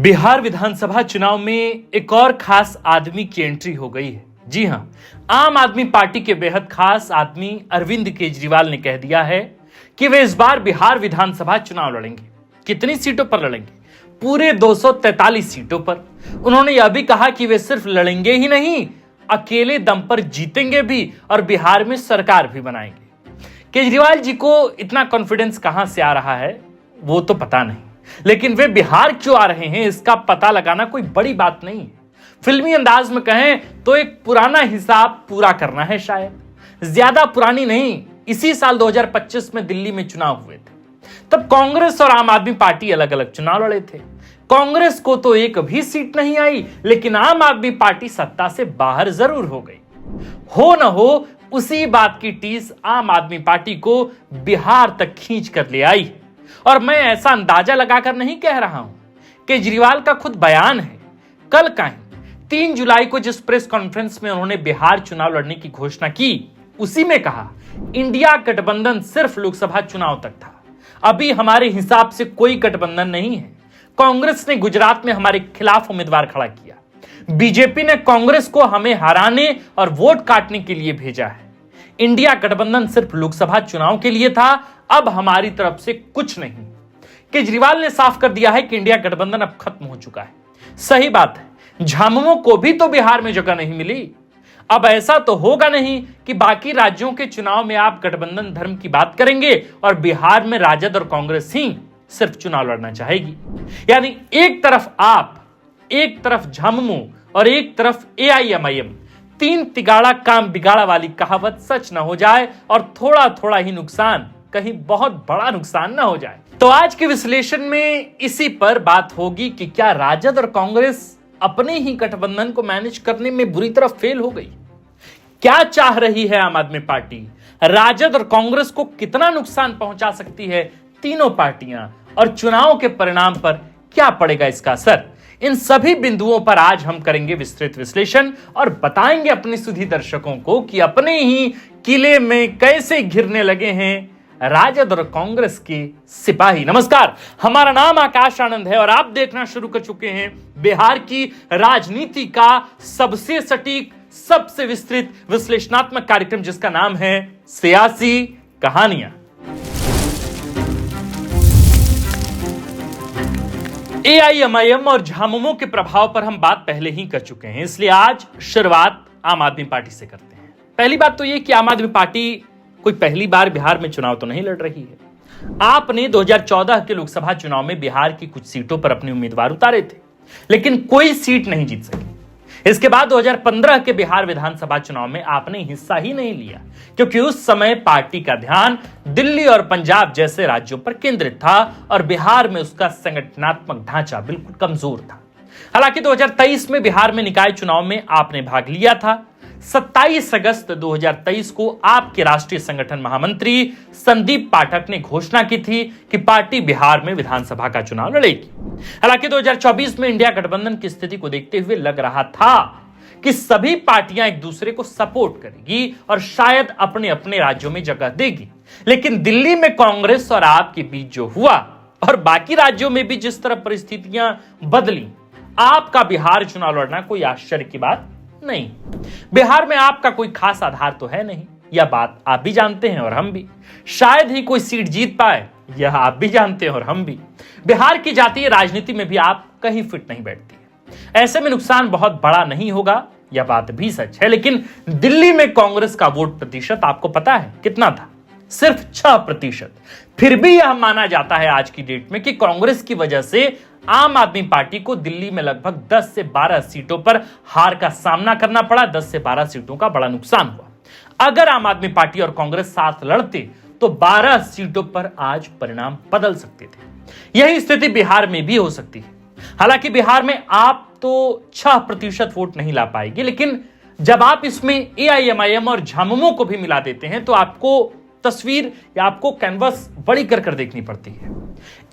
बिहार विधानसभा चुनाव में एक और खास आदमी की एंट्री हो गई है। जी हां, आम आदमी पार्टी के बेहद खास आदमी अरविंद केजरीवाल ने कह दिया है कि वे इस बार बिहार विधानसभा चुनाव लड़ेंगे। कितनी सीटों पर लड़ेंगे? पूरे 243 सीटों पर। उन्होंने यह भी कहा कि वे सिर्फ लड़ेंगे ही नहीं, अकेले दम पर जीतेंगे भी और बिहार में सरकार भी बनाएंगे। केजरीवाल जी को इतना कॉन्फिडेंस कहां से आ रहा है वो तो पता नहीं, लेकिन वे बिहार क्यों आ रहे हैं इसका पता लगाना कोई बड़ी बात नहीं है। फिल्मी अंदाज में कहें तो एक पुराना हिसाब पूरा करना है, शायद ज्यादा पुरानी नहीं। इसी साल 2025 में दिल्ली में चुनाव हुए थे। तब कांग्रेस और आम आदमी पार्टी अलग अलग चुनाव लड़े थे। कांग्रेस को तो एक भी सीट नहीं आई, लेकिन आम आदमी पार्टी सत्ता से बाहर जरूर हो गई। हो न हो उसी बात की टीस आम आदमी पार्टी को बिहार तक खींच कर ले आई। और मैं ऐसा अंदाजा लगाकर नहीं कह रहा हूं, केजरीवाल का खुद बयान है। कल का ही 3 जुलाई को जिस प्रेस कॉन्फ्रेंस में उन्होंने बिहार चुनाव लड़ने की घोषणा की, उसी में कहा इंडिया गठबंधन सिर्फ लोकसभा चुनाव तक था, अभी हमारे हिसाब से कोई गठबंधन नहीं है। कांग्रेस ने गुजरात में हमारे खिलाफ उम्मीदवार खड़ा किया, बीजेपी ने कांग्रेस को हमें हराने और वोट काटने के लिए भेजा है। इंडिया गठबंधन सिर्फ लोकसभा चुनाव के लिए था, अब हमारी तरफ से कुछ नहीं। केजरीवाल ने साफ कर दिया है कि इंडिया गठबंधन अब खत्म हो चुका है। सही बात है, झामुमो को भी तो बिहार में जगह नहीं मिली। अब ऐसा तो होगा नहीं कि बाकी राज्यों के चुनाव में आप गठबंधन धर्म की बात करेंगे और बिहार में राजद और कांग्रेस ही सिर्फ चुनाव लड़ना चाहेगी। यानी एक तरफ आप, एक तरफ झामुमो और एक तरफ एआईएमआईएम, तीन तिगाड़ा काम बिगाड़ा वाली कहावत सच न हो जाए और थोड़ा थोड़ा ही नुकसान कहीं बहुत बड़ा नुकसान ना हो जाए। तो आज के विश्लेषण में इसी पर बात होगी कि क्या राजद और कांग्रेस अपने ही गठबंधन को मैनेज करने में बुरी तरह फेल हो गई? क्या चाह रही है आम आदमी पार्टी? राजद और कांग्रेस को कितना नुकसान पहुंचा सकती है तीनों पार्टियां, और चुनाव के परिणाम पर क्या पड़ेगा इसका असर? इन सभी बिंदुओं पर आज हम करेंगे विस्तृत विश्लेषण और बताएंगे अपने सुधी दर्शकों को कि अपने ही किले में कैसे घिरने लगे हैं राजद और कांग्रेस के सिपाही। नमस्कार, हमारा नाम आकाश आनंद है और आप देखना शुरू कर चुके हैं बिहार की राजनीति का सबसे सटीक, सबसे विस्तृत विश्लेषणात्मक कार्यक्रम, जिसका नाम है सियासी कहानियां। एआईएमआईएम और झामुमो के प्रभाव पर हम बात पहले ही कर चुके हैं, इसलिए आज शुरुआत आम आदमी पार्टी से करते हैं। पहली बात तो यह कि आम आदमी पार्टी कोई पहली बार बिहार में चुनाव तो नहीं लड़ रही है। आपने 2014 के लोकसभा चुनाव में बिहार की कुछ सीटों पर अपने उम्मीदवार उतारे थे, लेकिन कोई सीट नहीं जीत सकी। इसके बाद 2015 के बिहार विधानसभा चुनाव में आपने हिस्सा ही नहीं लिया, क्योंकि उस समय पार्टी का ध्यान दिल्ली और पंजाब जैसे राज्यों पर केंद्रित था और बिहार में उसका संगठनात्मक ढांचा बिल्कुल कमजोर था। हालांकि 2023 में बिहार में निकाय चुनाव में आपने भाग लिया था। 27 अगस्त 2023 को आपके राष्ट्रीय संगठन महामंत्री संदीप पाठक ने घोषणा की थी कि पार्टी बिहार में विधानसभा का चुनाव लड़ेगी। हालांकि 2024 में इंडिया गठबंधन की स्थिति को देखते हुए लग रहा था कि सभी पार्टियां एक दूसरे को सपोर्ट करेगी और शायद अपने अपने राज्यों में जगह देगी, लेकिन दिल्ली में कांग्रेस और आपके बीच जो हुआ और बाकी राज्यों में भी जिस तरह परिस्थितियां बदली, आपका बिहार चुनाव लड़ना कोई आश्चर्य की बात नहीं। बिहार में आपका कोई खास आधार तो है नहीं, यह बात आप भी जानते हैं और हम भी। शायद ही कोई सीट जीत पाए, यह आप भी जानते हैं और हम भी। बिहार की जातीय राजनीति में भी आप कहीं फिट नहीं बैठती है। ऐसे में नुकसान बहुत बड़ा नहीं होगा, यह बात भी सच है। लेकिन दिल्ली में कांग्रेस का वोट प्रतिशत आपको पता है कितना था? सिर्फ 6%। फिर भी यह माना जाता है आज की डेट में कि कांग्रेस की वजह से आम आदमी पार्टी को दिल्ली में लगभग 10 से 12 सीटों पर हार का सामना करना पड़ा। 10 से 12 सीटों का बड़ा नुकसान हुआ। अगर आम आदमी पार्टी और कांग्रेस साथ लड़ते तो 12 सीटों पर आज परिणाम बदल सकते थे। यही स्थिति बिहार में भी हो सकती है। हालांकि बिहार में आप तो 6% वोट नहीं ला पाएगी, लेकिन जब आप इसमें एआईएमआईएम और झामुमो को भी मिला देते हैं तो आपको तस्वीर या आपको कैनवस बड़ी कर देखनी पड़ती है।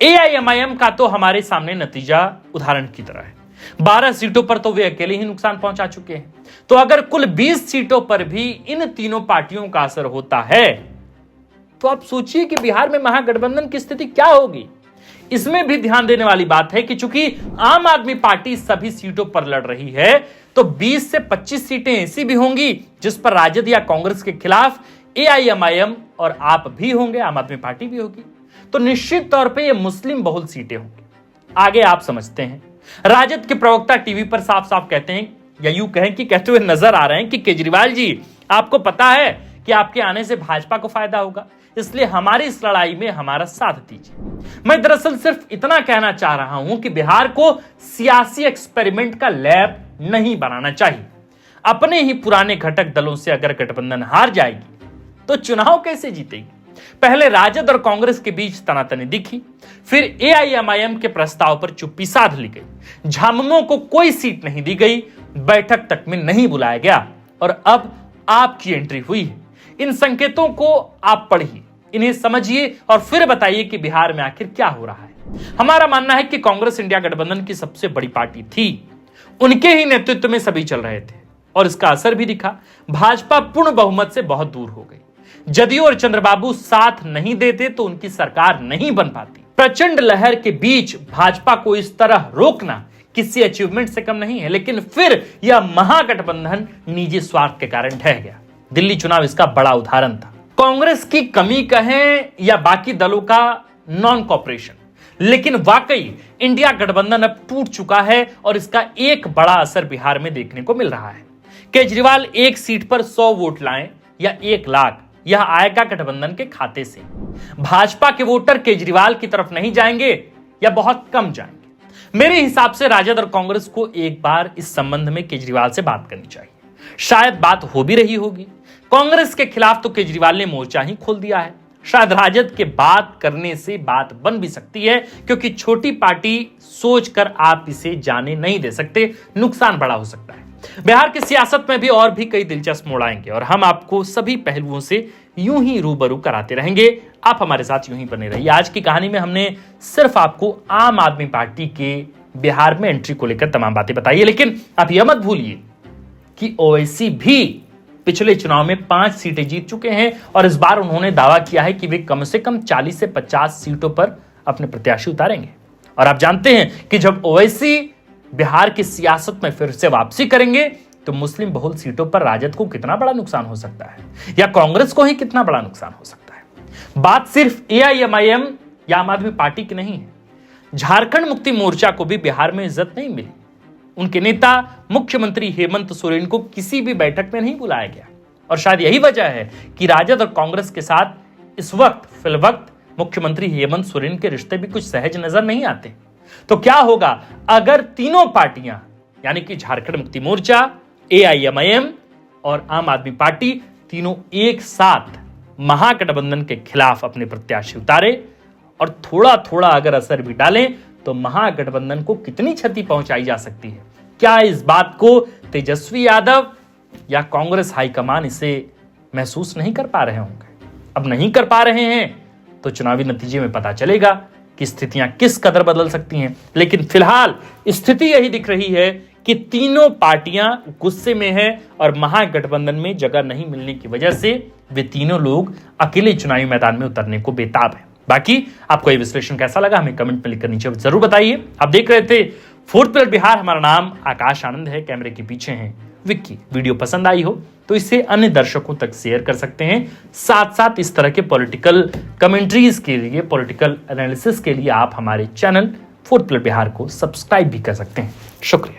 एआईएमआईएम का तो हमारे सामने नतीजा उदाहरण की तरह है। 12 सीटों पर तो वे अकेले ही नुकसान पहुंचा चुके हैं। तो अगर कुल 20 सीटों पर भी इन तीनों पार्टियों का असर होता है तो आप सोचिए कि बिहार में महागठबंधन की स्थिति क्या होगी। इसमें भी ध्यान देने वाली बात है कि चूंकि आम आदमी पार्टी सभी सीटों पर लड़ रही है, तो 20 से 25 सीटें ऐसी भी होंगी जिस पर राजद या कांग्रेस के खिलाफ एआईएमआईएम और आप भी होंगे, आम आदमी पार्टी भी होगी। तो निश्चित तौर पे ये मुस्लिम बहुल सीटें होंगी। आगे आप समझते हैं, राजद के प्रवक्ता टीवी पर साफ साफ कहते हैं, या यूं कहें कि कहते हुए नजर आ रहे हैं कि केजरीवाल जी, आपको पता है कि आपके आने से भाजपा को फायदा होगा, इसलिए हमारी इस लड़ाई में हमारा साथ दीजिए। मैं दरअसल सिर्फ इतना कहना चाह रहा हूं कि बिहार को सियासी एक्सपेरिमेंट का लैब नहीं बनाना चाहिए। अपने ही पुराने घटक दलों से अगर गठबंधन हार जाएगी तो चुनाव कैसे जीतेगी? पहले राजद और कांग्रेस के बीच तनातनी दिखी, फिर एआईएमआईएम के प्रस्ताव पर चुप्पी साध ली गई, झामुमो को कोई सीट नहीं दी गई, बैठक तक में नहीं बुलाया गया, और अब आपकी एंट्री हुई है। इन संकेतों को आप पढ़िए, इन्हें समझिए और फिर बताइए कि बिहार में आखिर क्या हो रहा है। हमारा मानना है कि कांग्रेस इंडिया गठबंधन की सबसे बड़ी पार्टी थी, उनके ही नेतृत्व में सभी चल रहे थे और इसका असर भी दिखा। भाजपा पूर्ण बहुमत से बहुत दूर हो गई। जदयू और चंद्रबाबू साथ नहीं देते तो उनकी सरकार नहीं बन पाती। प्रचंड लहर के बीच भाजपा को इस तरह रोकना किसी अचीवमेंट से कम नहीं है, लेकिन फिर यह महागठबंधन निजी स्वार्थ के कारण ढह गया। दिल्ली चुनाव इसका बड़ा उदाहरण था। कांग्रेस की कमी कहें या बाकी दलों का नॉन कॉपरेशन, लेकिन वाकई इंडिया गठबंधन अब टूट चुका है और इसका एक बड़ा असर बिहार में देखने को मिल रहा है। केजरीवाल एक सीट पर 100 वोट लाएं या 1 लाख, यह आएगा गठबंधन के खाते से। भाजपा के वोटर केजरीवाल की तरफ नहीं जाएंगे या बहुत कम जाएंगे। मेरे हिसाब से राजद और कांग्रेस को एक बार इस संबंध में केजरीवाल से बात करनी चाहिए। शायद बात हो भी रही होगी। कांग्रेस के खिलाफ तो केजरीवाल ने मोर्चा ही खोल दिया है। शायद राजद के बात करने से बात बन भी सकती है, क्योंकि छोटी पार्टी सोचकर आप इसे जाने नहीं दे सकते, नुकसान बड़ा हो सकता है। बिहार की सियासत में भी और भी कई दिलचस्प मोड़ आएंगे और हम आपको सभी पहलुओं से यूं ही रूबरू कराते रहेंगे। आप हमारे साथ यूं ही बने रहिए। आज की कहानी में हमने सिर्फ आपको आम आदमी पार्टी के बिहार में एंट्री को लेकर तमाम बातें बताई है, लेकिन आप यह मत भूलिए कि ओवैसी भी पिछले चुनाव में 5 सीटें जीत चुके हैं और इस बार उन्होंने दावा किया है कि वे कम से कम 40 से 50 सीटों पर अपने प्रत्याशी उतारेंगे। और आप जानते हैं कि जब ओवैसी बिहार की सियासत में फिर से वापसी करेंगे तो मुस्लिम बहुल सीटों पर राजद को कितना बड़ा नुकसान हो सकता है या कांग्रेस को ही कितना बड़ा नुकसान हो सकता है। बात सिर्फ एआईएमआईएम या आम आदमी पार्टी की नहीं है। झारखंड मुक्ति मोर्चा को भी बिहार में इज्जत नहीं मिली। उनके नेता मुख्यमंत्री हेमंत सोरेन को किसी भी बैठक में नहीं बुलाया गया और शायद यही वजह है कि राजद और कांग्रेस के साथ इस वक्त फिलवक्त मुख्यमंत्री हेमंत सोरेन के रिश्ते भी कुछ सहज नजर नहीं आते। तो क्या होगा अगर तीनों पार्टियां यानी कि झारखंड मुक्ति मोर्चा, एआईएमआईएम और आम आदमी पार्टी तीनों एक साथ महागठबंधन के खिलाफ अपने प्रत्याशी उतारे और थोड़ा थोड़ा अगर असर भी डालें तो महागठबंधन को कितनी क्षति पहुंचाई जा सकती है? क्या इस बात को तेजस्वी यादव या कांग्रेस हाईकमान इसे महसूस नहीं कर पा रहे होंगे? अब नहीं कर पा रहे हैं तो चुनावी नतीजे में पता चलेगा कि स्थितियां किस कदर बदल सकती हैं। लेकिन फिलहाल स्थिति यही दिख रही है कि तीनों पार्टियां गुस्से में हैं और महागठबंधन में जगह नहीं मिलने की वजह से वे तीनों लोग अकेले चुनावी मैदान में उतरने को बेताब हैं। बाकी आपको यह विश्लेषण कैसा लगा हमें कमेंट में लिखकर नीचे जरूर बताइए। आप देख रहे थे फोर्थ पिलर बिहार। हमारा नाम आकाश आनंद है, कैमरे के पीछे हैं विक्की। वीडियो पसंद आई हो तो इसे अन्य दर्शकों तक शेयर कर सकते हैं। साथ साथ इस तरह के पॉलिटिकल कमेंट्रीज के लिए, पॉलिटिकल एनालिसिस के लिए आप हमारे चैनल फोर्थ पिलर बिहार को सब्सक्राइब भी कर सकते हैं। शुक्रिया।